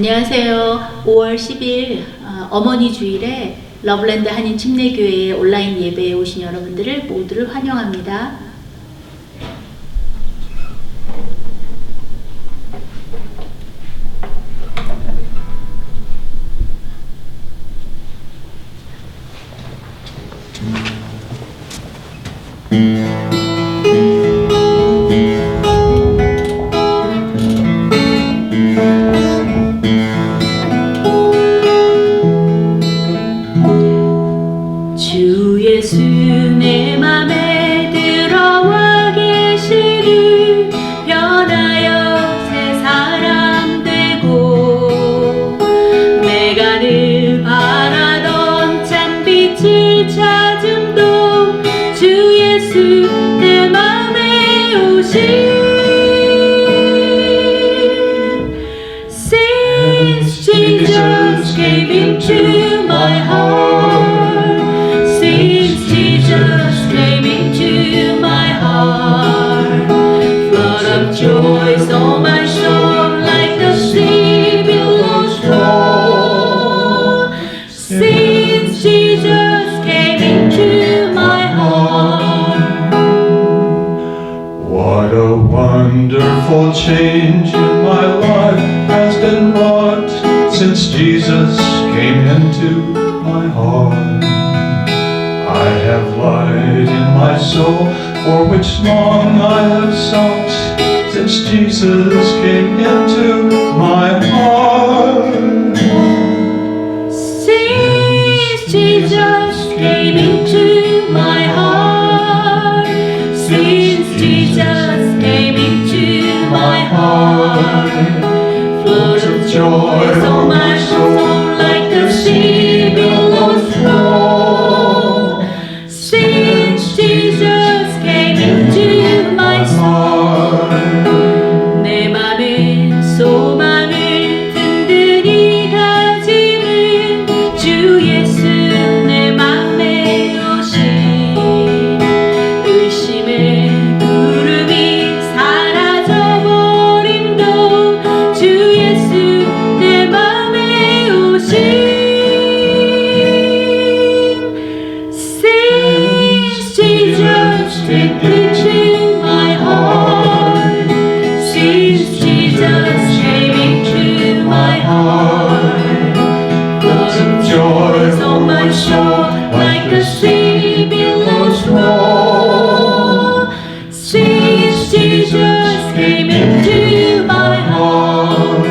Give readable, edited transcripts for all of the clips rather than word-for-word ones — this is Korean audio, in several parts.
안녕하세요. 5월 10일 어머니 주일에 러블랜드 한인 침례교회의 온라인 예배에 오신 여러분들을 모두를 환영합니다. 주 예수 내 맘에 들어와 계시니 변하여 새 사람 되고 내가 늘 바라던 찬빛을 찾음도 주 예수 내 맘에 오신 Since Jesus came into my heart, since Jesus came into my heart, flood of joy so my soul like the sea billows roll. Since Jesus came into my heart, what a wonderful change in my life has been wrought since Jesus came into my heart. I have light in my soul for which long I have sought since Jesus came into my heart. since Jesus came into my heart, since Jesus came into my heart, floods of joy so my soul like the sea billows roll. Since Jesus came into my soul, 내 맘의 소망을 든든히 가지는 주 예수 내 맘에 오신 의심의 구름이 사라져버림도 주 예수 내 맘에 오신 Since Jesus came into my heart, since Jesus came into my heart, floods of joy so my soul like the sea billows roll. Since Jesus came into my heart,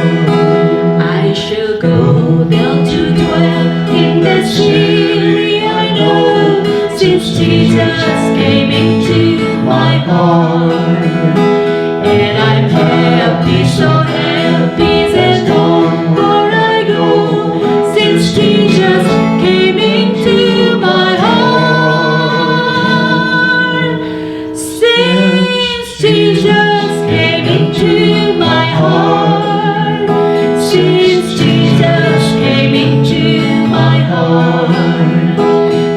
I shall go down to dwell in that city I know. Since Jesus came into my heart, and I'm happy, so happy that onward I go. Since Jesus came into my heart, since Jesus came into my heart, since Jesus came into my heart,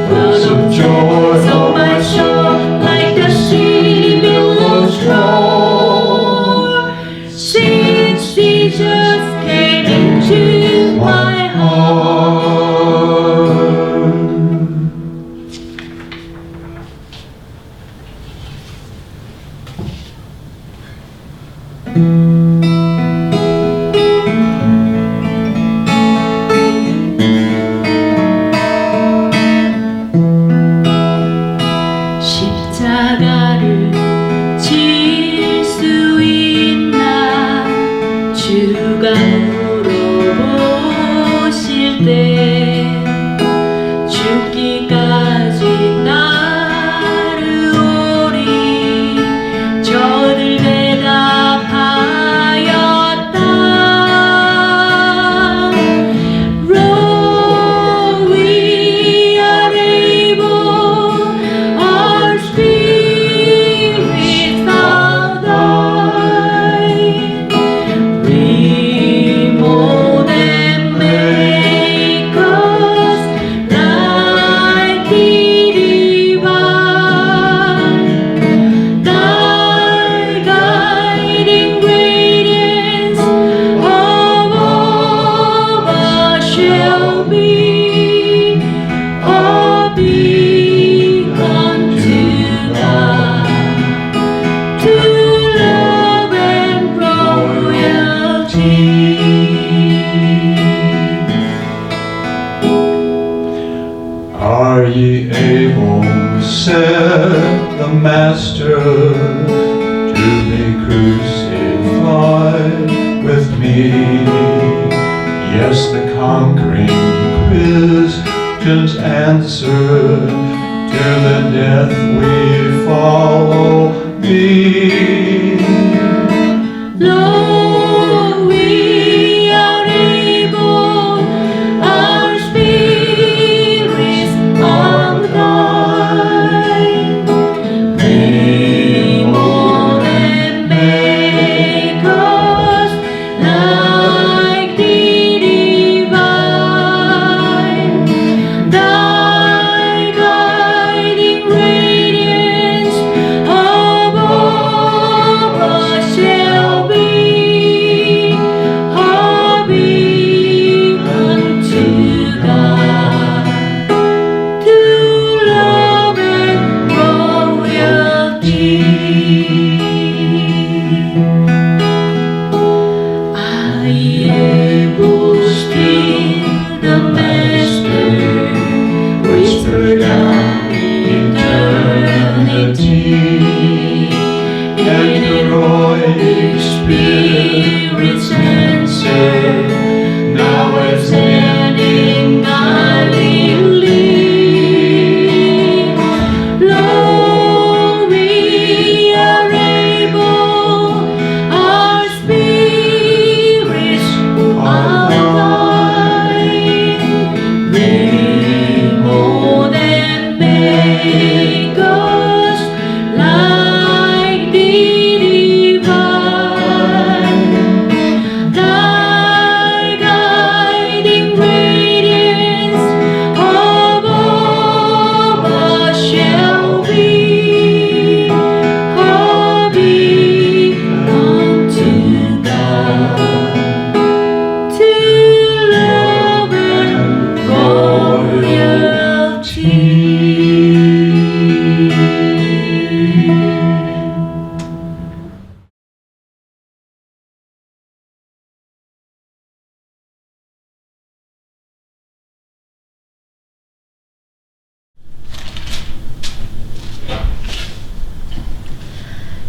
floods of joy so my soul like the sea billows roll. Since Jesus came into my heart. 십자가를 질 수 있나 주가 물어보실 때 죽기까지 따르오리 저들 대답하였다. Lord, we are able, our spirits are thine. We more than make shall be a beacon to God, to love and royalty. Are ye able, said the Master, to be crucified with me? Yes, the conquering Christians answered, to the death we follow thee. Lord, we are able, our spirits are thine. May more than make us like thee divine. Thy guiding radiance above us shall be a beacon to God, to love and royalty. I able still the Master whispered down eternity, and heroic spirits answer, now as then in Galilee. Lord, we are able, our spirits are thine. They more than make us like thee divine. Thy guiding radiance above us shall be a beacon to God, to love and royalty.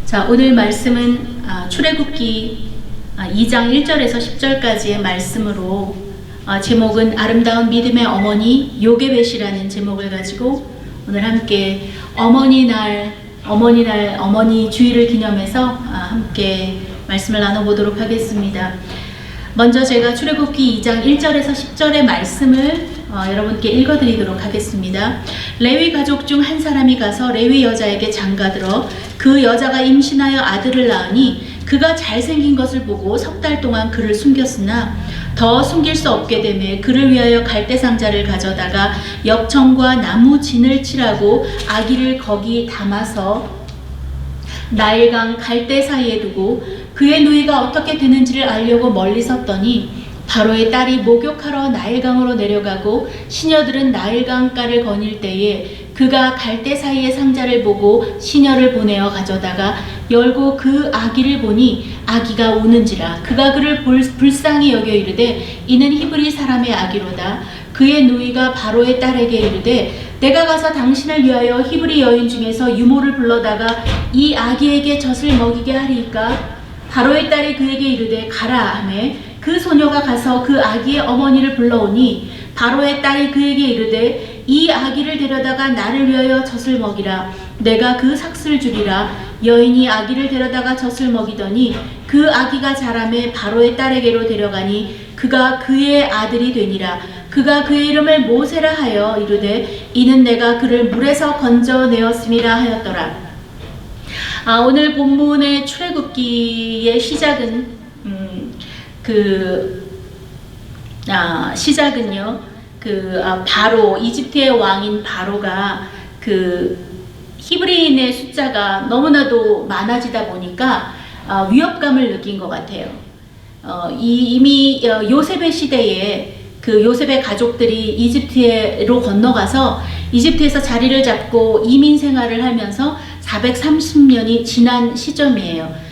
자, 오늘 말씀은 출애굽기 2장 1절에서 10절까지의 말씀으로 제목은 아름다운 믿음의 어머니 요게벳이라는 제목을 가지고 오늘 함께 어머니 주일을 기념해서 함께 말씀을 나눠보도록 하겠습니다. 먼저 제가 출애굽기 2장 1절에서 10절의 말씀을 여러분께 읽어드리도록 하겠습니다. 레위 가족 중 한 사람이 가서 레위 여자에게 장가들어 그 여자가 임신하여 아들을 낳으니 그가 잘생긴 것을 보고 석 달 동안 그를 숨겼으나 더 숨길 수 없게 되매 그를 위하여 갈대 상자를 가져다가 엽청과 나무 진을 칠하고 아기를 거기 담아서 나일강 갈대 사이에 두고 그의 누이가 어떻게 되는지를 알려고 멀리 섰더니 바로의 딸이 목욕하러 나일강으로 내려가고 시녀들은 나일강가를 거닐 때에 그가 갈대 사이의 상자를 보고 시녀를 보내어 가져다가 열고 그 아기를 보니 아기가 우는지라 그가 그를 불쌍히 여겨 이르되 이는 히브리 사람의 아기로다. 그의 누이가 바로의 딸에게 이르되 내가 가서 당신을 위하여 히브리 여인 중에서 유모를 불러다가 이 아기에게 젖을 먹이게 하리이까? 바로의 딸이 그에게 이르되 가라 하매 그 소녀가 가서 그 아기의 어머니를 불러오니 바로의 딸이 그에게 이르되 이 아기를 데려다가 나를 위하여 젖을 먹이라. 내가 그 삭슬 주리라. 여인이 아기를 데려다가 젖을 먹이더니 그 아기가 자라매 바로의 딸에게로 데려가니 그가 그의 아들이 되니라. 그가 그의 이름을 모세라 하여 이르되 이는 내가 그를 물에서 건져내었음이라 하였더라. 오늘 본문의 출애굽기의 시작은 시작은요. 바로 이집트의 왕인 바로가 히브리인의 숫자가 너무나도 많아지다 보니까 위협감을 느낀 것 같아요. 이미 요셉의 시대에 그 요셉의 가족들이 이집트로 건너가서 이집트에서 자리를 잡고 이민 생활을 하면서 430년이 지난 시점이에요.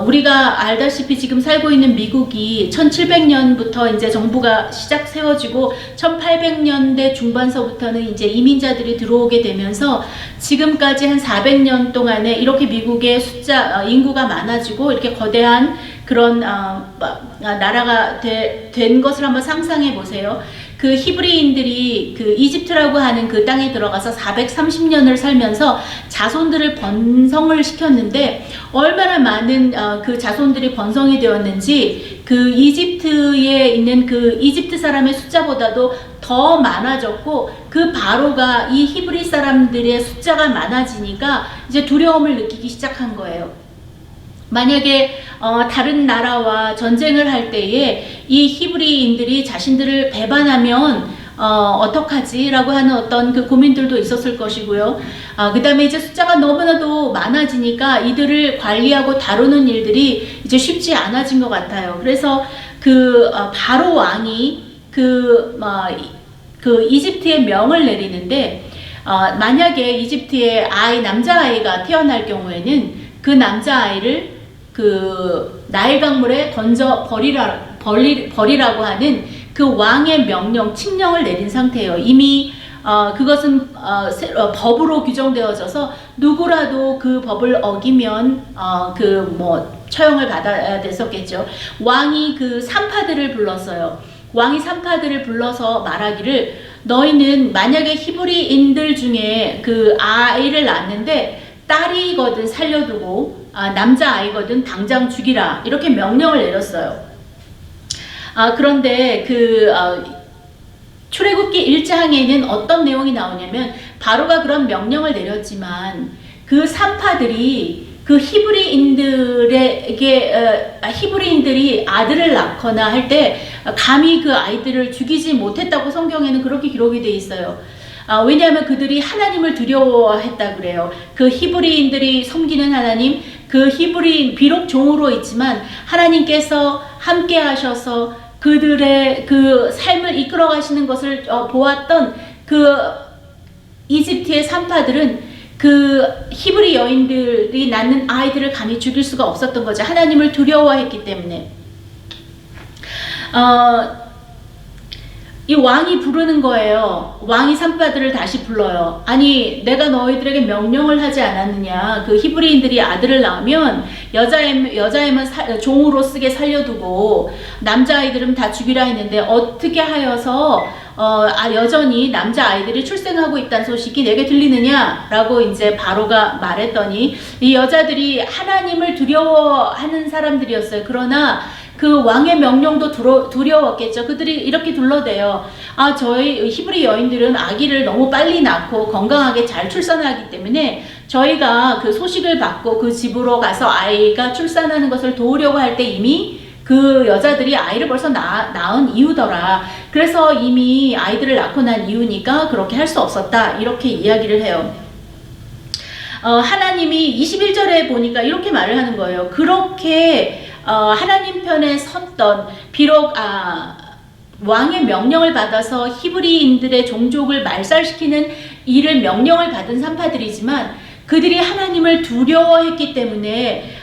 우리가 알다시피 지금 살고 있는 미국이 1700년부터 이제 정부가 시작 세워지고 1800년대 중반서부터는 이제 이민자들이 들어오게 되면서 지금까지 한 400년 동안에 이렇게 미국의 인구가 많아지고 이렇게 거대한 그런 나라가 된 것을 한번 상상해 보세요. 그 히브리인들이 그 이집트라고 하는 그 땅에 들어가서 430년을 살면서 자손들을 번성을 시켰는데 얼마나 많은 그 자손들이 번성이 되었는지 그 이집트에 있는 그 이집트 사람의 숫자보다도 더 많아졌고 그 바로가 이 히브리 사람들의 숫자가 많아지니까 이제 두려움을 느끼기 시작한 거예요. 만약에 다른 나라와 전쟁을 할 때에 이 히브리인들이 자신들을 배반하면 어떡하지? 라고 하는 어떤 그 고민들도 있었을 것이고요. 그 다음에 이제 숫자가 너무나도 많아지니까 이들을 관리하고 다루는 일들이 이제 쉽지 않아진 것 같아요. 그래서 그 바로 왕이 그 이집트의 명을 내리는데 만약에 이집트에 남자아이가 태어날 경우에는 그 남자아이를 그 나일 강물에 던져 버리라고 하는 그 왕의 명령, 칙령을 내린 상태예요. 이미 그것은 법으로 규정되어져서 누구라도 그 법을 어기면 처형을 받아야 됐었겠죠. 왕이 그 산파들을 불렀어요. 왕이 산파들을 불러서 말하기를 너희는 만약에 히브리인들 중에 그 아이를 낳았는데 딸이거든 살려두고 남자아이거든 당장 죽이라 이렇게 명령을 내렸어요. 그런데 그 출애굽기 1장에는 어떤 내용이 나오냐면 바로가 그런 명령을 내렸지만 그 산파들이 그 히브리인들이 아들을 낳거나 할 때 감히 그 아이들을 죽이지 못했다고 성경에는 그렇게 기록이 돼 있어요. 왜냐하면 그들이 하나님을 두려워했다 그래요. 그 히브리인들이 섬기는 하나님, 그 히브리인 비록 종으로 있지만 하나님께서 함께 하셔서 그들의 그 삶을 이끌어 가시는 것을 보았던 그 이집트의 산파들은 그 히브리 여인들이 낳는 아이들을 감히 죽일 수가 없었던 거죠. 하나님을 두려워했기 때문에. 이 왕이 부르는 거예요. 왕이 산파들을 다시 불러요. 아니 내가 너희들에게 명령을 하지 않았느냐. 그 히브리인들이 아들을 낳으면 여자애만 종으로 쓰게 살려두고 남자아이들은 다 죽이라 했는데 어떻게 하여서 여전히 남자아이들이 출생하고 있다는 소식이 내게 들리느냐 라고 이제 바로가 말했더니 이 여자들이 하나님을 두려워하는 사람들이었어요. 그러나 그 왕의 명령도 두려웠겠죠. 그들이 이렇게 둘러대요. 저희 히브리 여인들은 아기를 너무 빨리 낳고 건강하게 잘 출산하기 때문에 저희가 그 소식을 받고 그 집으로 가서 아이가 출산하는 것을 도우려고 할 때 이미 그 여자들이 아이를 벌써 낳은 이유더라. 그래서 이미 아이들을 낳고 난 이유니까 그렇게 할 수 없었다. 이렇게 이야기를 해요. 하나님이 21절에 보니까 이렇게 말을 하는 거예요. 그렇게 하나님 편에 섰던 비록 왕의 명령을 받아서 히브리인들의 종족을 말살시키는 일을 명령을 받은 산파들이지만 그들이 하나님을 두려워했기 때문에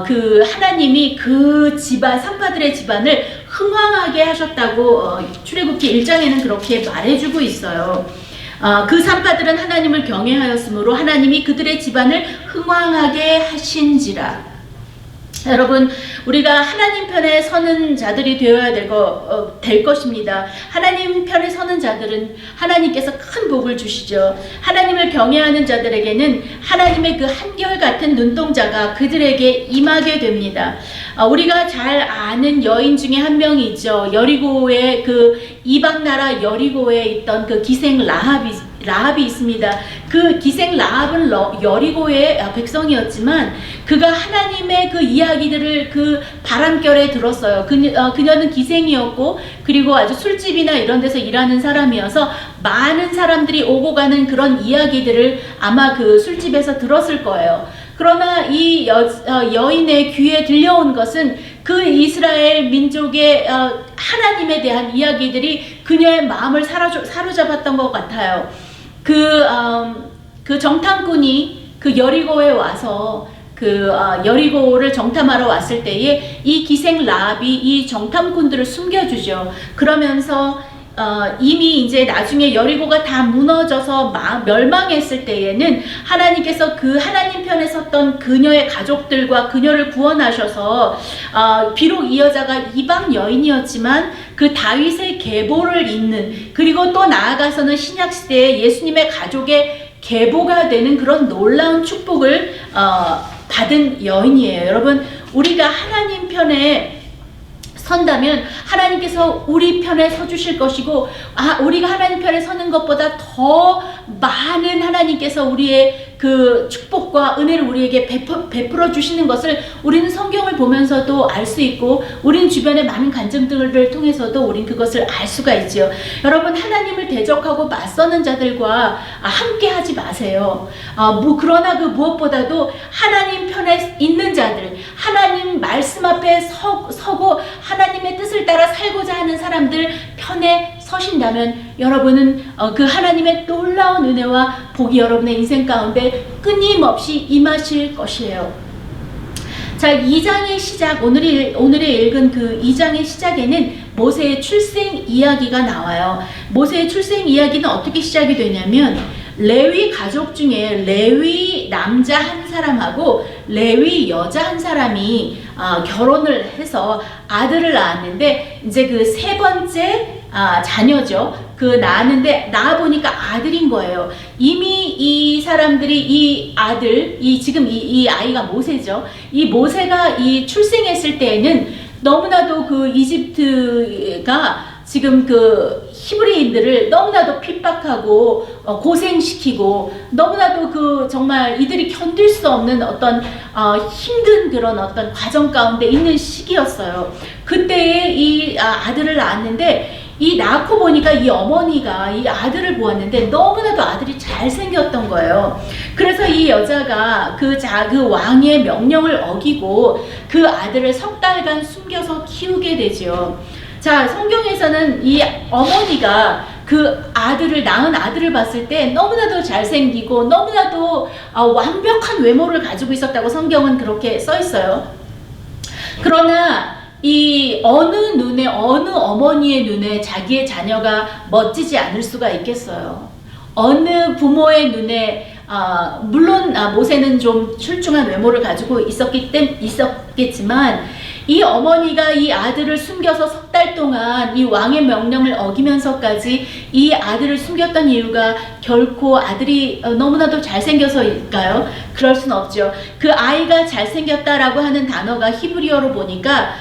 그 하나님이 그 집안 산파들의 집안을 흥왕하게 하셨다고 출애굽기 1장에는 그렇게 말해주고 있어요. 그 산파들은 하나님을 경외하였으므로 하나님이 그들의 집안을 흥왕하게 하신지라. 여러분, 우리가 하나님 편에 서는 자들이 되어야 될 것입니다. 하나님 편에 서는 자들은 하나님께서 큰 복을 주시죠. 하나님을 경외하는 자들에게는 하나님의 그 한결같은 눈동자가 그들에게 임하게 됩니다. 우리가 잘 아는 여인 중에 한 명이 있죠. 여리고의 그 이방 나라 여리고에 있던 그 기생 라합이 있습니다. 그 기생 라합은 여리고의 백성이었지만 그가 하나님의 그 이야기들을 그 바람결에 들었어요. 그녀는 기생이었고 그리고 아주 술집이나 이런 데서 일하는 사람이어서 많은 사람들이 오고 가는 그런 이야기들을 아마 그 술집에서 들었을 거예요. 그러나 이 여인의 귀에 들려온 것은 그 이스라엘 민족의 하나님에 대한 이야기들이 그녀의 마음을 사로잡았던 것 같아요. 그 정탐꾼이 그 여리고에 와서 여리고를 정탐하러 왔을 때에 이 기생 라합이 이 정탐꾼들을 숨겨주죠. 그러면서 이미 이제 나중에 여리고가 다 무너져서 멸망했을 때에는 하나님께서 그 하나님 편에 섰던 그녀의 가족들과 그녀를 구원하셔서 비록 이 여자가 이방 여인이었지만 그 다윗의 계보를 잇는, 그리고 또 나아가서는 신약 시대에 예수님의 가족의 계보가 되는 그런 놀라운 축복을 받은 여인이에요. 여러분, 우리가 하나님 편에 선다면 하나님께서 우리 편에 서주실 것이고, 우리가 하나님 편에 서는 것보다 더 많은 하나님께서 우리의 그 축복과 은혜를 우리에게 베풀어 주시는 것을 우리는 성경을 보면서도 알 수 있고, 우리는 주변의 많은 간증들을 통해서도 우리는 그것을 알 수가 있지요. 여러분, 하나님을 대적하고 맞서는 자들과 함께 하지 마세요. 그러나 그 무엇보다도 하나님 편에 있는 자들, 하나님 말씀 앞에 서고 하나님의 뜻을 따라 살고자 하는 사람들 편에 서신다면 여러분은 그 하나님의 놀라운 은혜와 복이 여러분의 인생 가운데 끊임없이 임하실 것이에요. 자, 2장의 시작, 오늘에 읽은 그 2장의 시작에는 모세의 출생 이야기가 나와요. 모세의 출생 이야기는 어떻게 시작이 되냐면, 레위 가족 중에 레위 남자 한 사람하고 레위 여자 한 사람이 결혼을 해서 아들을 낳았는데, 이제 그 세 번째 자녀죠. 낳았는데 낳아보니까 아들인 거예요. 이미 이 사람들이 이 아들, 지금 이 아이가 모세죠. 이 모세가 출생했을 때에는 너무나도 그 이집트가 지금 그 히브리인들을 너무나도 핍박하고 고생시키고, 너무나도 정말 이들이 견딜 수 없는 어떤 힘든 그런 어떤 과정 가운데 있는 시기였어요. 그때에 이 아들을 낳았는데, 낳고 보니까 이 어머니가 이 아들을 보았는데 너무나도 아들이 잘생겼던 거예요. 그래서 이 여자가 그 왕의 명령을 어기고 그 아들을 석 달간 숨겨서 키우게 되죠. 자, 성경에서는 이 어머니가 그 낳은 아들을 봤을 때 너무나도 잘생기고 너무나도 완벽한 외모를 가지고 있었다고 성경은 그렇게 써 있어요. 그러나 어느 어머니의 눈에 자기의 자녀가 멋지지 않을 수가 있겠어요. 어느 부모의 눈에 물론 모세는 좀 출중한 외모를 가지고 있었겠지만, 이 어머니가 이 아들을 숨겨서 석 달 동안 이 왕의 명령을 어기면서까지 이 아들을 숨겼던 이유가 결코 아들이 너무나도 잘생겨서일까요? 그럴 순 없죠. 그 아이가 잘생겼다라고 하는 단어가 히브리어로 보니까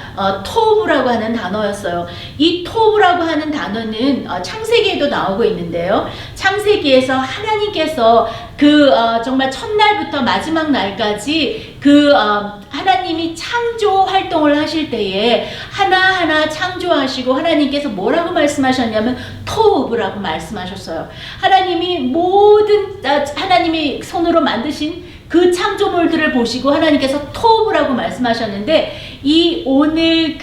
토브라고 하는 단어였어요. 이 토브라고 하는 단어는 창세기에도 나오고 있는데요. 창세기에서 하나님께서 정말 첫날부터 마지막 날까지 하나님이 창조 활동을 하실 때에 하나하나 창조하시고, 하나님께서 뭐라고 말씀하셨냐면 토브라고 말씀하셨어요. 하나님이 하나님이 손으로 만드신 그 창조물들을 보시고 하나님께서 토브라고 말씀하셨는데, 오늘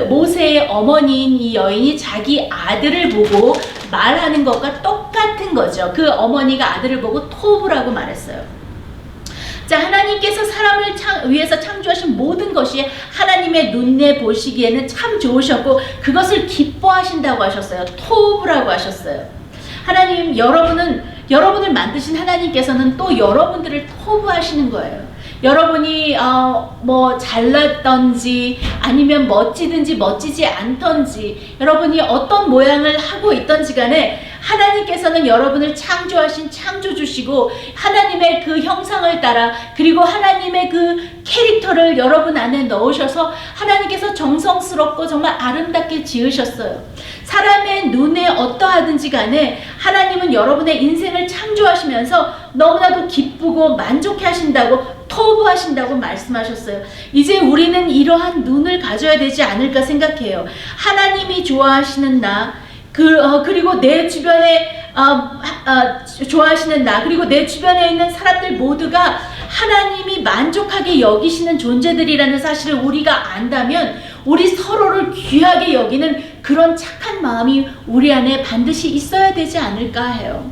모세의 어머니인 이 여인이 자기 아들을 보고 말하는 것과 똑같은 거죠. 그 어머니가 아들을 보고 토브라고 말했어요. 자, 하나님께서 사람을 위해서 창조하신 모든 것이 하나님의 눈에 보시기에는 참 좋으셨고 그것을 기뻐하신다고 하셨어요. 토브라고 하셨어요. 하나님, 여러분을 만드신 하나님께서는 또 여러분들을 토브하시는 거예요. 여러분이 잘났던지 아니면 멋지든지 멋지지 않던지, 여러분이 어떤 모양을 하고 있던지 간에 하나님께서는 여러분을 창조하신 창조주시고, 하나님의 그 형상을 따라, 그리고 하나님의 그 캐릭터를 여러분 안에 넣으셔서 하나님께서 정성스럽고 정말 아름답게 지으셨어요. 사람의 눈에 어떠하든지 간에 하나님은 여러분의 인생을 창조하시면서 너무나도 기쁘고 만족해 하신다고, 토부하신다고 말씀하셨어요. 이제 우리는 이러한 눈을 가져야 되지 않을까 생각해요. 하나님이 좋아하시는 나, 그리고 내 주변에 좋아하시는 나, 그리고 내 주변에 있는 사람들 모두가 하나님이 만족하게 여기시는 존재들이라는 사실을 우리가 안다면 우리 서로를 귀하게 여기는 그런 착한 마음이 우리 안에 반드시 있어야 되지 않을까 해요.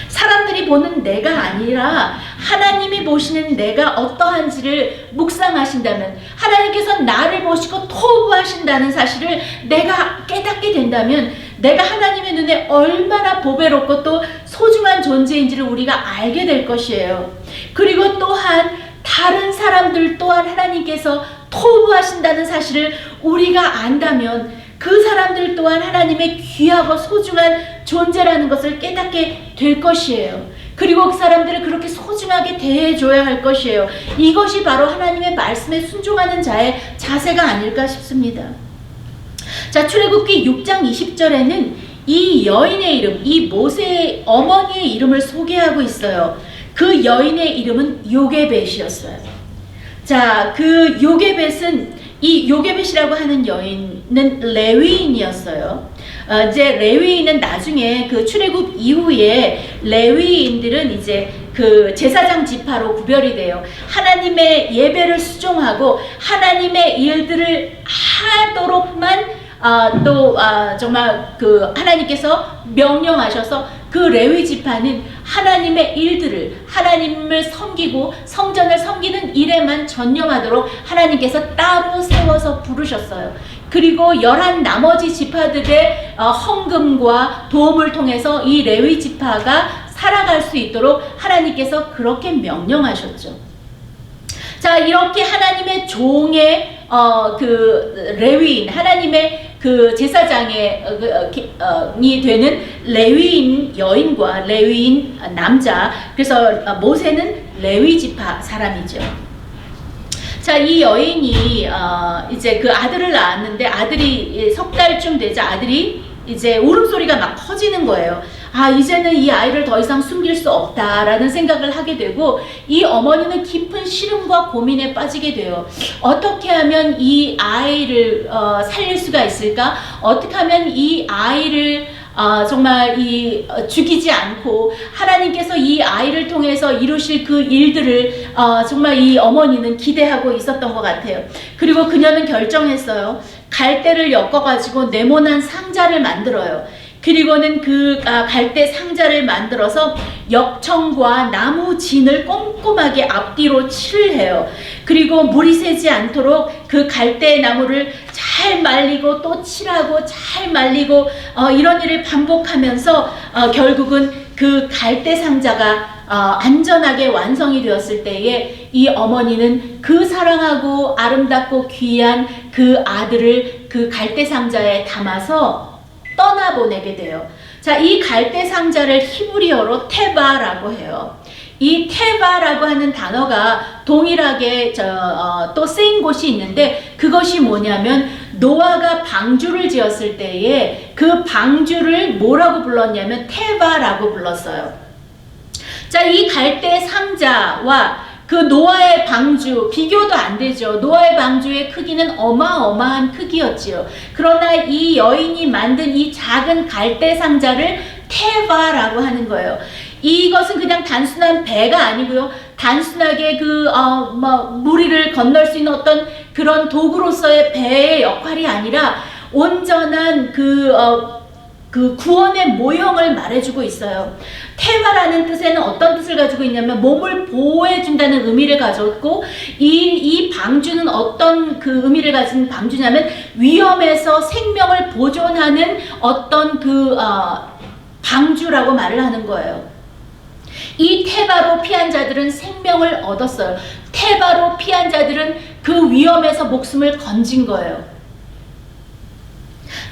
사람들이 보는 내가 아니라 하나님이 보시는 내가 어떠한지를 묵상하신다면, 하나님께서 나를 보시고 토부하신다는 사실을 내가 깨닫게 된다면 내가 하나님의 눈에 얼마나 보배롭고 또 소중한 존재인지를 우리가 알게 될 것이에요. 그리고 또한 다른 사람들 또한 하나님께서 토부하신다는 사실을 우리가 안다면 그 사람들 또한 하나님의 귀하고 소중한 존재라는 것을 깨닫게 될 것이에요. 그리고 그 사람들을 그렇게 소중하게 대해줘야 할 것이에요. 이것이 바로 하나님의 말씀에 순종하는 자의 자세가 아닐까 싶습니다. 자, 출애굽기 6장 20절에는 이 여인의 이름, 이 모세의 어머니의 이름을 소개하고 있어요. 그 여인의 이름은 요게벳이었어요. 자, 그 요게벳은, 이 요게벳이라고 하는 여인은 레위인이었어요. 이제 레위인은 나중에 그 출애굽 이후에 레위인들은 이제 그 제사장 지파로 구별이 돼요. 하나님의 예배를 수종하고 하나님의 일들을 하도록만 정말 그 하나님께서 명령하셔서 그 레위 지파는 하나님의 일들을, 하나님을 섬기고 성전을 섬기는 일에만 전념하도록 하나님께서 따로 세워서 부르셨어요. 그리고 11 나머지 지파들의 헌금과 도움을 통해서 이 레위 지파가 살아갈 수 있도록 하나님께서 그렇게 명령하셨죠. 자, 이렇게 하나님의 종의 그 레위인, 하나님의 그 제사장이 되는 레위인 여인과 레위인 남자, 그래서 모세는 레위 지파 사람이죠. 자, 이 여인이 이제 그 아들을 낳았는데 아들이 석 달쯤 되자 아들이 이제 울음소리가 막 커지는 거예요. 아, 이제는 이 아이를 더 이상 숨길 수 없다라는 생각을 하게 되고, 이 어머니는 깊은 시름과 고민에 빠지게 돼요. 어떻게 하면 이 아이를 살릴 수가 있을까? 어떻게 하면 이 아이를 정말 죽이지 않고 하나님께서 이 아이를 통해서 이루실 그 일들을 정말 이 어머니는 기대하고 있었던 것 같아요. 그리고 그녀는 결정했어요. 갈대를 엮어가지고 네모난 상자를 만들어요. 그리고는 그 갈대 상자를 만들어서 역청과 나무 진을 꼼꼼하게 앞뒤로 칠을 해요. 그리고 물이 새지 않도록 그 갈대 나무를 잘 말리고 또 칠하고 잘 말리고 이런 일을 반복하면서 결국은 그 갈대 상자가 안전하게 완성이 되었을 때에 이 어머니는 그 사랑하고 아름답고 귀한 그 아들을 그 갈대 상자에 담아서 떠나보내게 돼요. 자, 이 갈대 상자를 히브리어로 테바라고 해요. 이 테바라고 하는 단어가 동일하게 또 쓰인 곳이 있는데, 그것이 뭐냐면 노아가 방주를 지었을 때에 그 방주를 뭐라고 불렀냐면 테바라고 불렀어요. 자, 이 갈대 상자와 그 노아의 방주 비교도 안 되죠. 노아의 방주의 크기는 어마어마한 크기였지요. 그러나 이 여인이 만든 이 작은 갈대 상자를 테바라고 하는 거예요. 이것은 그냥 단순한 배가 아니고요. 단순하게 무리를 건널 수 있는 어떤 그런 도구로서의 배의 역할이 아니라 온전한 그 구원의 모형을 말해주고 있어요. 테바라는 뜻에는 어떤 뜻을 가지고 있냐면 몸을 보호해준다는 의미를 가졌고, 이 방주는 어떤 그 의미를 가진 방주냐면 위험에서 생명을 보존하는 어떤 방주라고 말을 하는 거예요. 이 테바로 피한 자들은 생명을 얻었어요. 테바로 피한 자들은 그 위험에서 목숨을 건진 거예요.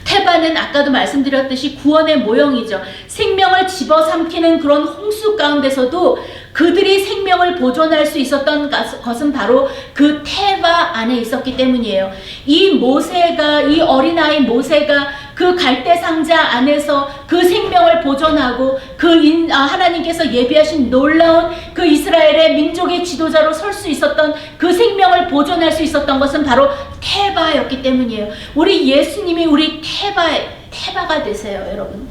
테바는 아까도 말씀드렸듯이 구원의 모형이죠. 생명을 집어삼키는 그런 홍수 가운데서도 그들이 생명을 보존할 수 있었던 것은 바로 그 테바 안에 있었기 때문이에요. 이 어린아이 모세가 그 갈대 상자 안에서 그 생명을 보존하고 하나님께서 예비하신 놀라운 그 이스라엘의 민족의 지도자로 설 수 있었던 그 생명을 보존할 수 있었던 것은 바로 테바였기 때문이에요. 우리 예수님이 우리 테바가 되세요, 여러분.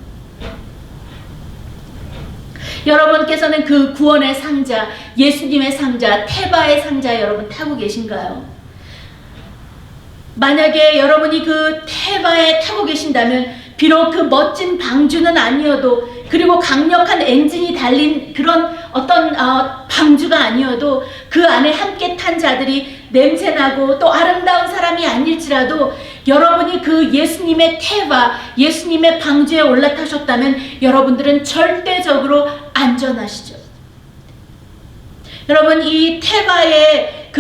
여러분께서는 그 구원의 상자, 예수님의 상자, 테바의 상자 여러분 타고 계신가요? 만약에 여러분이 그 테바에 타고 계신다면 비록 그 멋진 방주는 아니어도, 그리고 강력한 엔진이 달린 그런 어떤 방주가 아니어도 그 안에 함께 탄 자들이 냄새나고 또 아름다운 사람이 아닐지라도 여러분이 그 예수님의 테바, 예수님의 방주에 올라타셨다면 여러분들은 절대적으로 안전하시죠. 여러분, 이 테바의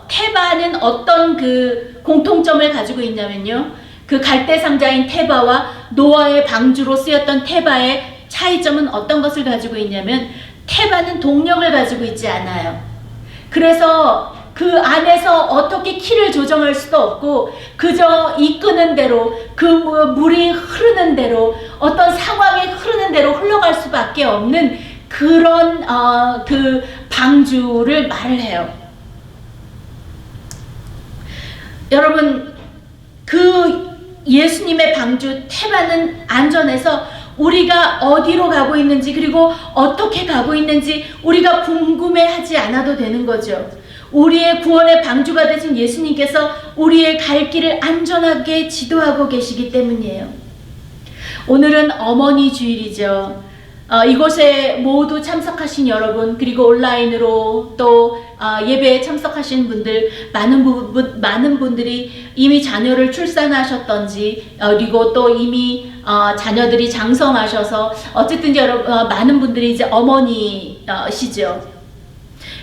테바는 어떤 그 공통점을 가지고 있냐면요, 그 갈대 상자인 테바와 노아의 방주로 쓰였던 테바의 차이점은 어떤 것을 가지고 있냐면, 테바는 동력을 가지고 있지 않아요. 그래서 그 안에서 어떻게 키를 조정할 수도 없고 그저 이끄는 대로, 그 물이 흐르는 대로, 어떤 상황이 흐르는 대로 흘러갈 수밖에 없는 그런 그 방주를 말을 해요. 여러분, 그 예수님의 방주 테바는 안전해서 우리가 어디로 가고 있는지, 그리고 어떻게 가고 있는지 우리가 궁금해하지 않아도 되는 거죠. 우리의 구원의 방주가 되신 예수님께서 우리의 갈 길을 안전하게 지도하고 계시기 때문이에요. 오늘은 어머니 주일이죠. 이곳에 모두 참석하신 여러분, 그리고 온라인으로 또 예배에 참석하신 분들, 많은 분들이 이미 자녀를 출산하셨던지, 그리고 또 이미 자녀들이 장성하셔서 어쨌든 많은 분들이 이제 어머니시죠.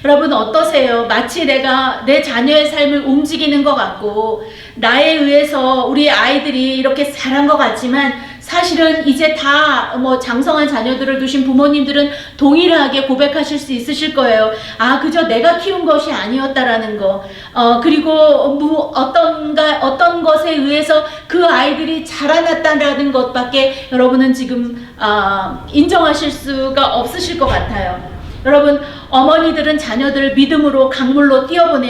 여러분 어떠세요? 마치 내가 내 자녀의 삶을 움직이는 것 같고 나에 의해서 우리 아이들이 이렇게 자란 것 같지만, 사실은 이제 다 뭐 장성한 자녀들을 두신 부모님들은 동일하게 고백하실 수 있으실 거예요. 그저 내가 키운 것이 아니었다라는 거. 그리고 어떤 것에 의해서 그 아이들이 자라났다라는 것밖에 여러분은 지금 인정하실 수가 없으실 것 같아요. 여러분, 어머니들은 자녀들을 믿음으로 강물로 뛰어야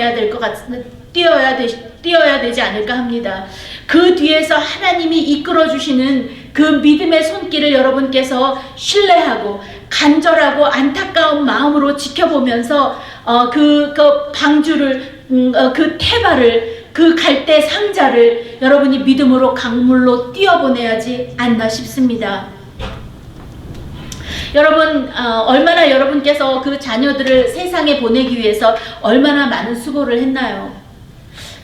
되지 않을까 합니다. 그 뒤에서 하나님이 이끌어 주시는 그 믿음의 손길을 여러분께서 신뢰하고 간절하고 안타까운 마음으로 지켜보면서 그 방주를, 그 테바를, 그 갈대 상자를 여러분이 믿음으로 강물로 뛰어보내야지 않나 싶습니다. 여러분, 얼마나 여러분께서 그 자녀들을 세상에 보내기 위해서 얼마나 많은 수고를 했나요?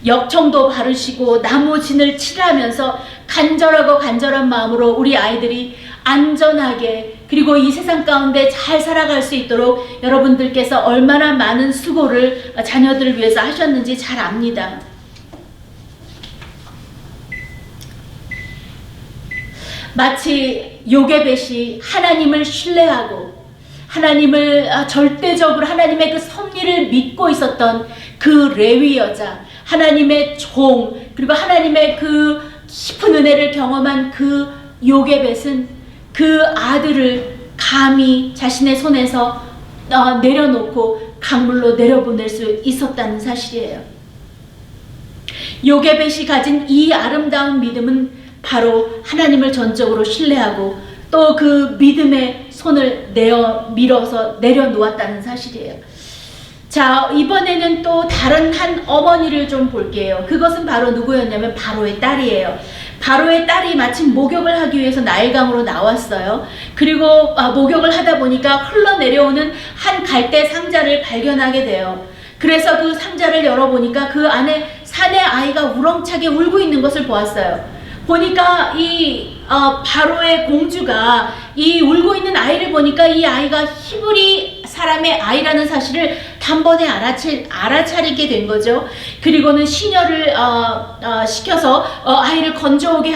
역청도 바르시고 나무 진을 칠하면서 간절한 마음으로 우리 아이들이 안전하게, 그리고 이 세상 가운데 잘 살아갈 수 있도록 여러분들께서 얼마나 많은 수고를 자녀들을 위해서 하셨는지 잘 압니다. 마치 요게벳이 하나님을 신뢰하고 하나님을 절대적으로 하나님의 그 섭리를 믿고 있었던 그 레위 여자, 하나님의 종, 그리고 하나님의 그 깊은 은혜를 경험한 그 요게벳은 그 아들을 감히 자신의 손에서 내려놓고 강물로 내려보낼 수 있었다는 사실이에요. 요게벳이 가진 이 아름다운 믿음은 바로 하나님을 전적으로 신뢰하고 또 그 믿음의 손을 밀어서 내려놓았다는 사실이에요. 자, 이번에는 또 다른 한 어머니를 좀 볼게요. 그것은 바로 누구였냐면 바로의 딸이에요. 바로의 딸이 마침 목욕을 하기 위해서 나일강으로 나왔어요. 그리고 목욕을 하다 보니까 흘러내려오는 한 갈대 상자를 발견하게 돼요. 그래서 그 상자를 열어보니까 그 안에 사내 아이가 우렁차게 울고 있는 것을 보았어요. 보니까 이 바로의 공주가 이 울고 있는 아이를 보니까 이 아이가 히브리 사람의 아이라는 사실을 단번에 알아차리게 된 거죠. 그리고는 시녀를 시켜서 아이를 건져오게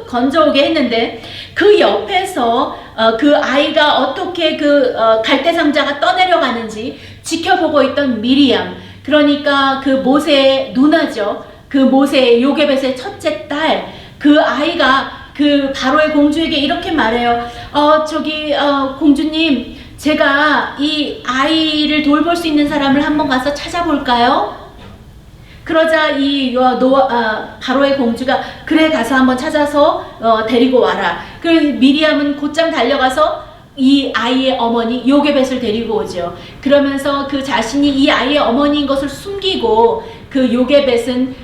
건져오게 했는데, 그 옆에서 그 아이가 어떻게 그 갈대 상자가 떠내려가는지 지켜보고 있던 미리암, 그러니까 그 모세의 누나죠. 그 모세, 요게벳의 첫째 딸, 그 아이가 그 바로의 공주에게 이렇게 말해요. 공주님, 제가 이 아이를 돌볼 수 있는 사람을 한번 가서 찾아볼까요? 그러자 이 바로의 공주가 그래 가서 한번 찾아서 데리고 와라. 그 미리암은 곧장 달려가서 이 아이의 어머니 요게벳을 데리고 오죠. 그러면서 그 자신이 이 아이의 어머니인 것을 숨기고 그 요게벳은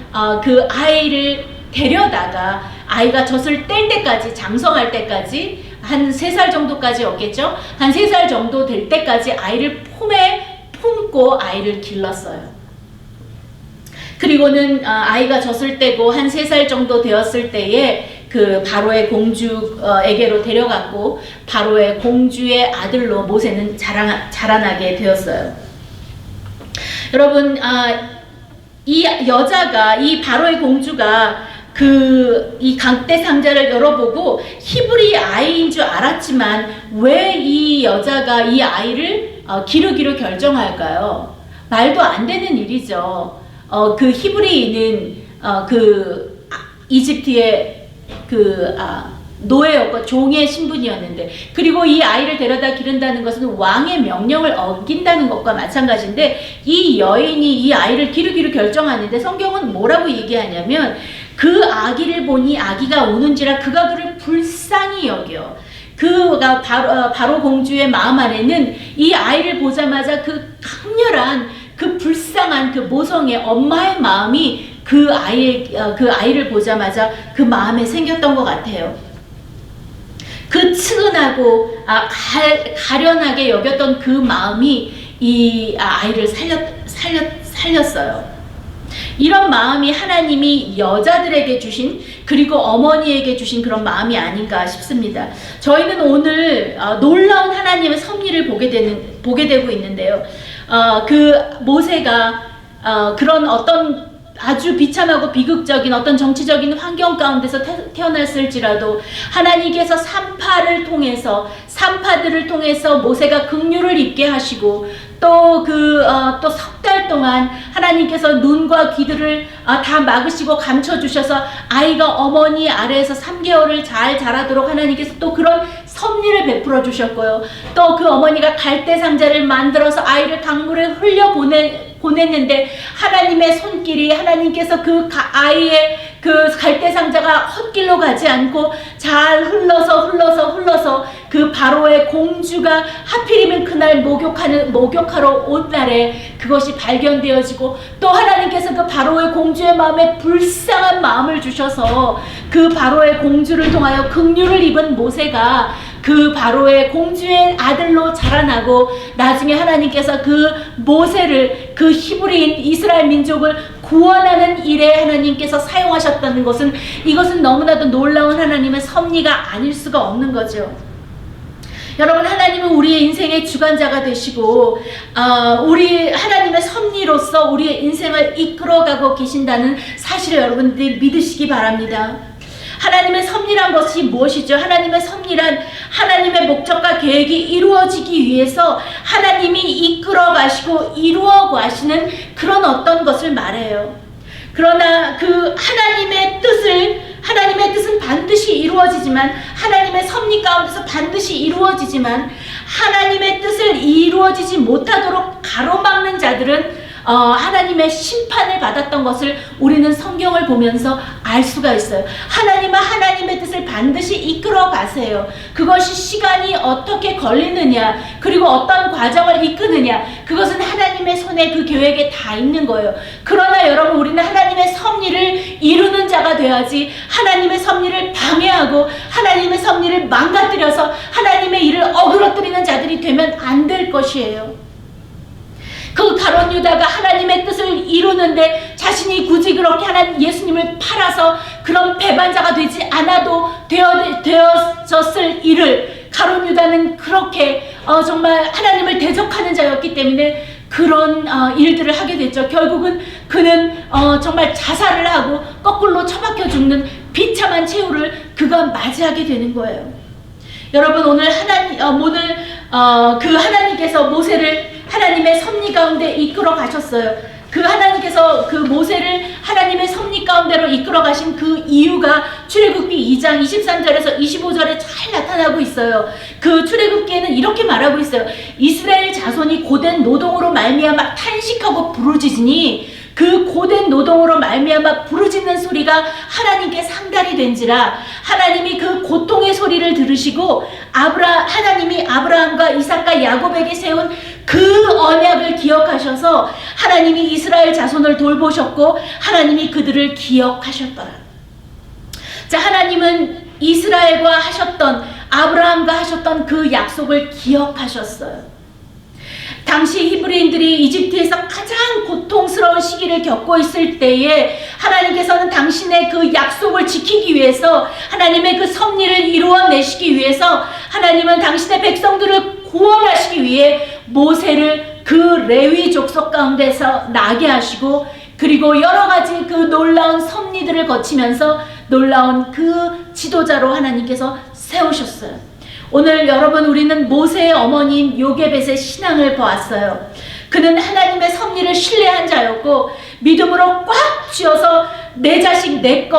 그 아이를 데려다가 아이가 젖을 뗄 때까지, 장성할 때까지 한 3살 정도까지였겠죠. 한 3살 정도 될 때까지 아이를 품에 품고 아이를 길렀어요. 그리고는 아이가 젖을 떼고 한 3살 정도 되었을 때에 그 바로의 공주에게로 데려갔고 바로의 공주의 아들로 모세는 자라나게 되었어요. 여러분, 이 여자가, 이 바로의 공주가 이 강대 상자를 열어보고 히브리 아이인 줄 알았지만 왜 이 여자가 이 아이를 기르기로 결정할까요? 말도 안 되는 일이죠. 그 히브리인은 이집트의 노예였고 종의 신분이었는데, 그리고 이 아이를 데려다 기른다는 것은 왕의 명령을 어긴다는 것과 마찬가지인데, 이 여인이 이 아이를 기르기로 결정하는데 성경은 뭐라고 얘기하냐면 그 아기를 보니 아기가 우는지라 그가 그를 불쌍히 여겨. 그가 바로 공주의 마음 안에는 이 아이를 보자마자 그 강렬한 그 불쌍한 그 모성의 엄마의 마음이 그 아이를 보자마자 그 마음에 생겼던 것 같아요. 그 측은하고 가련하게 여겼던 그 마음이 이 아이를 살렸어요. 이런 마음이 하나님이 여자들에게 주신, 그리고 어머니에게 주신 그런 마음이 아닌가 싶습니다. 저희는 오늘 놀라운 하나님의 섭리를 보게 되고 있는데요. 그 모세가 그런 어떤 아주 비참하고 비극적인 어떤 정치적인 환경 가운데서 태어났을지라도 하나님께서 산파들을 통해서 모세가 긍휼을 입게 하시고 또 석 달 동안 하나님께서 눈과 귀들을 다 막으시고 감춰주셔서 아이가 어머니 아래에서 3개월을 잘 자라도록 하나님께서 또 그런 섭리를 베풀어 주셨고요. 또 그 어머니가 갈대 상자를 만들어서 아이를 강물에 흘려 보냈는데 하나님의 손길이, 하나님께서 그 아이의 그 갈대 상자가 헛길로 가지 않고 잘 흘러서 그 바로의 공주가 하필이면 그날 목욕하러 온 날에 그것이 발견되어지고, 또 하나님께서 그 바로의 공주의 마음에 불쌍한 마음을 주셔서 그 바로의 공주를 통하여 긍휼을 입은 모세가 그 바로의 공주의 아들로 자라나고, 나중에 하나님께서 그 모세를 그 히브리인 이스라엘 민족을 구원하는 일에 하나님께서 사용하셨다는 것은, 이것은 너무나도 놀라운 하나님의 섭리가 아닐 수가 없는 거죠. 여러분, 하나님은 우리의 인생의 주관자가 되시고 우리 하나님의 섭리로서 우리의 인생을 이끌어가고 계신다는 사실을 여러분들이 믿으시기 바랍니다. 하나님의 섭리란 것이 무엇이죠? 하나님의 섭리란 하나님의 목적과 계획이 이루어지기 위해서 하나님이 이끌어 가시고 이루어 가시는 그런 어떤 것을 말해요. 그러나 그 하나님의 뜻은 반드시 이루어지지만, 하나님의 섭리 가운데서 반드시 이루어지지만, 하나님의 뜻을 이루어지지 못하도록 가로막는 자들은 하나님의 심판을 받았던 것을 우리는 성경을 보면서 알 수가 있어요. 하나님은 하나님의 뜻을 반드시 이끌어 가세요. 그것이 시간이 어떻게 걸리느냐, 그리고 어떤 과정을 이끄느냐, 그것은 하나님의 손에 그 계획에 다 있는 거예요. 그러나 여러분, 우리는 하나님의 섭리를 이루는 자가 되어야지, 하나님의 섭리를 방해하고 하나님의 섭리를 망가뜨려서 하나님의 일을 어그러뜨리는 자들이 되면 안 될 것이에요. 그 가룟 유다가 하나님의 뜻을 이루는데 자신이 굳이 그렇게 하나님 예수님을 팔아서 그런 배반자가 되지 않아도 되어졌을 일을, 가룟 유다는 그렇게 정말 하나님을 대적하는 자였기 때문에 그런 일들을 하게 됐죠. 결국은 그는 정말 자살을 하고 거꾸로 처박혀 죽는 비참한 최후를 그가 맞이하게 되는 거예요. 여러분, 오늘 그 하나님께서 모세를 하나님의 섭리 가운데 이끌어 가셨어요. 그 하나님께서 그 모세를 하나님의 섭리 가운데로 이끌어 가신 그 이유가 출애굽기 2장 23절에서 25절에 잘 나타나고 있어요. 그 출애굽기에는 이렇게 말하고 있어요. 이스라엘 자손이 고된 노동으로 말미암아 탄식하고 부르짖으니 그 고된 노동으로 말미암아 부르짖는 소리가 하나님께 상달이 된지라 하나님이 그 고통의 소리를 들으시고 하나님이 아브라함과 이삭과 야곱에게 세운 그 언약을 기억하셔서 하나님이 이스라엘 자손을 돌보셨고 하나님이 그들을 기억하셨더라. 자, 하나님은 이스라엘과 하셨던 아브라함과 하셨던 그 약속을 기억하셨어요. 당시 히브리인들이 이집트에서 가장 고통스러운 시기를 겪고 있을 때에 하나님께서는 당신의 그 약속을 지키기 위해서 하나님의 그 섭리를 이루어내시기 위해서 하나님은 당신의 백성들을 구원하시기 위해 모세를 그 레위 족속 가운데서 나게 하시고 그리고 여러 가지 그 놀라운 섭리들을 거치면서 놀라운 그 지도자로 하나님께서 세우셨어요. 오늘 여러분 우리는 모세의 어머니인 요게벳의 신앙을 보았어요. 그는 하나님의 섭리를 신뢰한 자였고 믿음으로 꽉 쥐어서 내 자식 내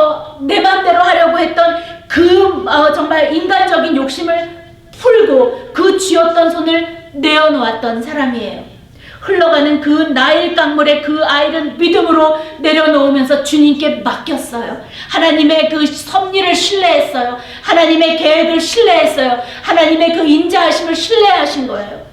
맘대로 하려고 했던 그 정말 인간적인 욕심을 풀고 그 쥐었던 손을 내어놓았던 사람이에요. 흘러가는 그 나일 강물에 그 아이를 믿음으로 내려놓으면서 주님께 맡겼어요. 하나님의 그 섭리를 신뢰했어요. 하나님의 계획을 신뢰했어요. 하나님의 그 인자하심을 신뢰하신 거예요.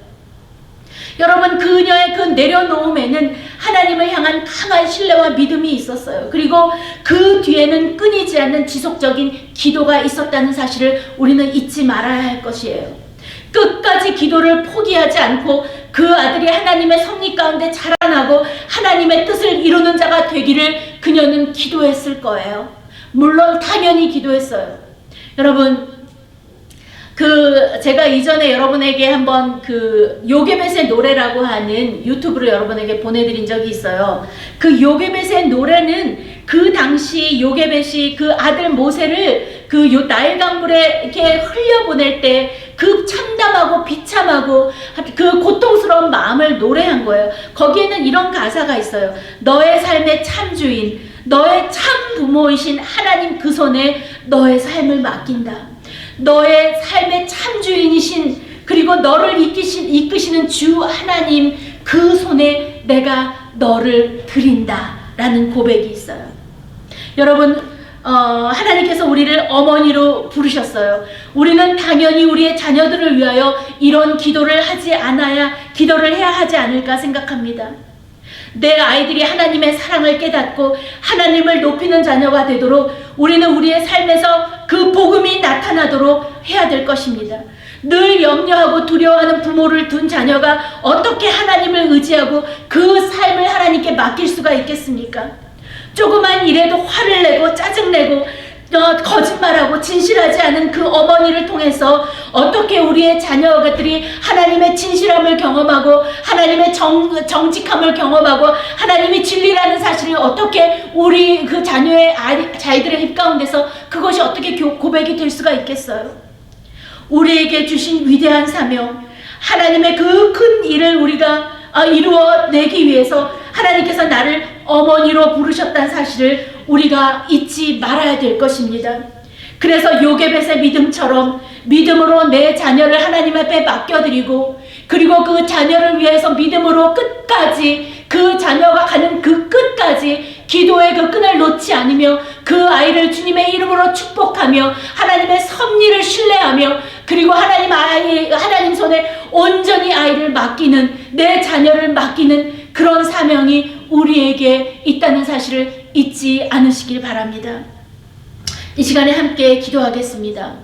여러분 그녀의 그 내려놓음에는 하나님을 향한 강한 신뢰와 믿음이 있었어요. 그리고 그 뒤에는 끊이지 않는 지속적인 기도가 있었다는 사실을 우리는 잊지 말아야 할 것이에요. 끝까지 기도를 포기하지 않고 그 아들이 하나님의 섭리 가운데 자라나고 하나님의 뜻을 이루는 자가 되기를 그녀는 기도했을 거예요. 물론 당연히 기도했어요. 여러분 제가 이전에 여러분에게 한번 그 요게벳의 노래라고 하는 유튜브로 여러분에게 보내드린 적이 있어요. 그 요게벳의 노래는 그 당시 요게벳이 그 아들 모세를 그 나일 강물에 이렇게 흘려보낼 때 그 참담하고 비참하고 그 고통스러운 마음을 노래한 거예요. 거기에는 이런 가사가 있어요. 너의 삶의 참주인, 너의 참 부모이신 하나님 그 손에 너의 삶을 맡긴다. 너의 삶의 참주인이신 그리고 너를 이끄시는 주 하나님 그 손에 내가 너를 드린다 라는 고백이 있어요. 여러분 하나님께서 우리를 어머니로 부르셨어요. 우리는 당연히 우리의 자녀들을 위하여 이런 기도를 기도를 해야 하지 않을까 생각합니다. 내 아이들이 하나님의 사랑을 깨닫고 하나님을 높이는 자녀가 되도록 우리는 우리의 삶에서 그 복음이 나타나도록 해야 될 것입니다. 늘 염려하고 두려워하는 부모를 둔 자녀가 어떻게 하나님을 의지하고 그 삶을 하나님께 맡길 수가 있겠습니까? 조그만 일에도 화를 내고 짜증내고 거짓말하고 진실하지 않은 그 어머니를 통해서 어떻게 우리의 자녀들이 하나님의 진실함을 경험하고 하나님의 정직함을 경험하고 하나님이 진리라는 사실을 어떻게 우리 그 자녀의 입 가운데서 그것이 어떻게 고백이 될 수가 있겠어요? 우리에게 주신 위대한 사명, 하나님의 그 큰 일을 우리가 이루어내기 위해서 하나님께서 나를 어머니로 부르셨다는 사실을 우리가 잊지 말아야 될 것입니다. 그래서 요게벳의 믿음처럼 믿음으로 내 자녀를 하나님 앞에 맡겨드리고 그리고 그 자녀를 위해서 믿음으로 끝까지 그 자녀가 가는 그 끝까지 기도의 그 끈을 놓지 않으며 그 아이를 주님의 이름으로 축복하며 하나님의 섭리를 신뢰하며 그리고 하나님 손에 온전히 아이를 맡기는 내 자녀를 맡기는 그런 사명이 우리에게 있다는 사실을 잊지 않으시길 바랍니다. 이 시간에 함께 기도하겠습니다.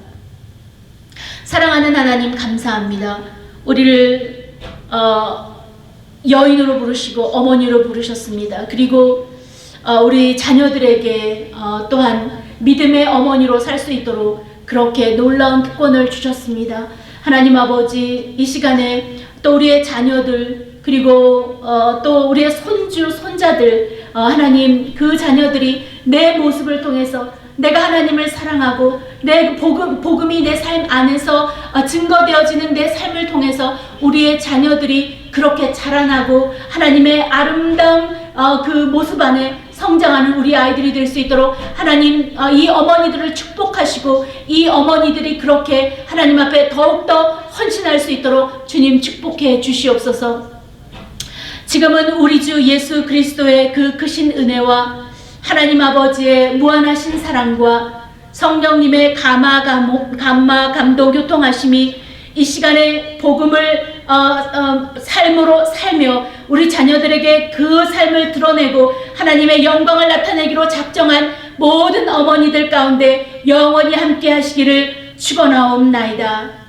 사랑하는 하나님 감사합니다. 우리를 여인으로 부르시고 어머니로 부르셨습니다. 그리고 우리 자녀들에게 또한 믿음의 어머니로 살 수 있도록 그렇게 놀라운 특권을 주셨습니다. 하나님 아버지 이 시간에 또 우리의 자녀들 그리고 또 우리의 손주 손자들 하나님 그 자녀들이 내 모습을 통해서 내가 하나님을 사랑하고 내 복음이 내 삶 안에서 증거되어지는 내 삶을 통해서 우리의 자녀들이 그렇게 자라나고 하나님의 아름다운 그 모습 안에 성장하는 우리 아이들이 될 수 있도록 하나님 이 어머니들을 축복하시고 이 어머니들이 그렇게 하나님 앞에 더욱더 헌신할 수 있도록 주님 축복해 주시옵소서. 지금은 우리 주 예수 그리스도의 그 크신 은혜와 하나님 아버지의 무한하신 사랑과 성령님의 감화 감동 교통하심이 이 시간에 복음을 삶으로 살며 우리 자녀들에게 그 삶을 드러내고 하나님의 영광을 나타내기로 작정한 모든 어머니들 가운데 영원히 함께 하시기를 축원하옵나이다.